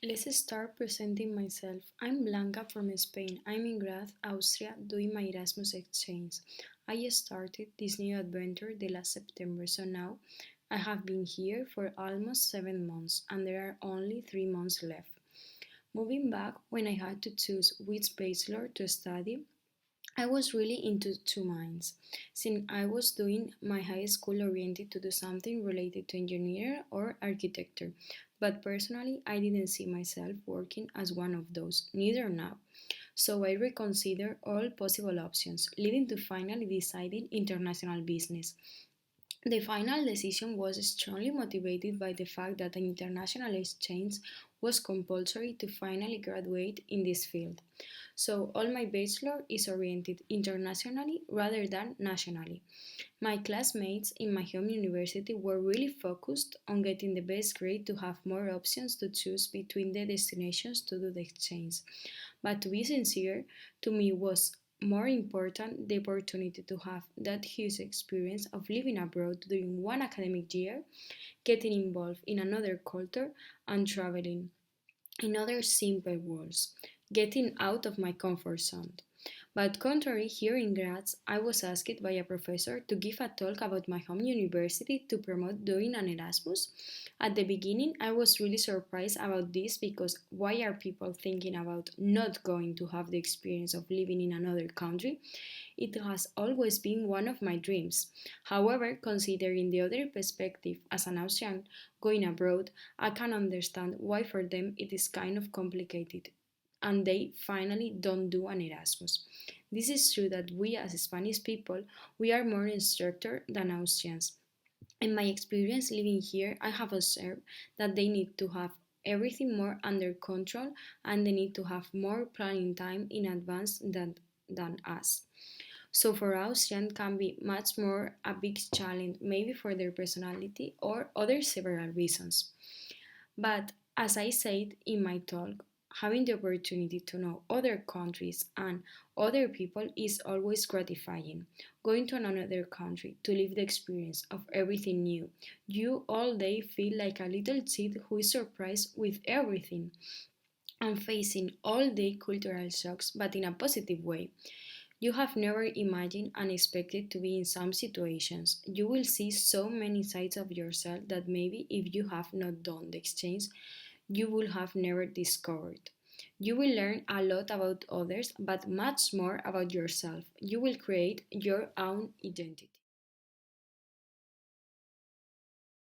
Let's start presenting myself. I'm Blanca from Spain. I'm in Graz, Austria, doing my Erasmus exchange. I started this new adventure the last September, so now I have been here for almost 7 months, and there are only 3 months left. Moving back, when I had to choose which bachelor to study, I was really into two minds, since I was doing my high school oriented to do something related to engineering or architecture, but personally I didn't see myself working as one of those, neither now. So I reconsidered all possible options, leading to finally deciding international business. The final decision was strongly motivated by the fact that an international exchange was compulsory to finally graduate in this field. So all my bachelor is oriented internationally rather than nationally. My classmates in my home university were really focused on getting the best grade to have more options to choose between the destinations to do the exchange. But to be sincere, to me was more important the opportunity to have that huge experience of living abroad during one academic year, getting involved in another culture, and traveling. In other simple words, getting out of my comfort zone. But contrary, here in Graz, I was asked by a professor to give a talk about my home university to promote doing an Erasmus. At the beginning, I was really surprised about this because why are people thinking about not going to have the experience of living in another country? It has always been one of my dreams. However, considering the other perspective as an Austrian going abroad, I can understand why for them it is kind of complicated and they finally don't do an Erasmus. This is true that we as Spanish people, we are more instructor than Austrians. In my experience living here, I have observed that they need to have everything more under control and they need to have more planning time in advance than us. So for Austrian can be much more a big challenge, maybe for their personality or other several reasons. But as I said in my talk, having the opportunity to know other countries and other people is always gratifying. Going to another country to live the experience of everything new, you all day feel like a little kid who is surprised with everything and facing all day cultural shocks, but in a positive way. You have never imagined and expected to be in some situations. You will see so many sides of yourself that maybe if you have not done the exchange, you will have never discovered. You will learn a lot about others, but much more about yourself. You will create your own identity.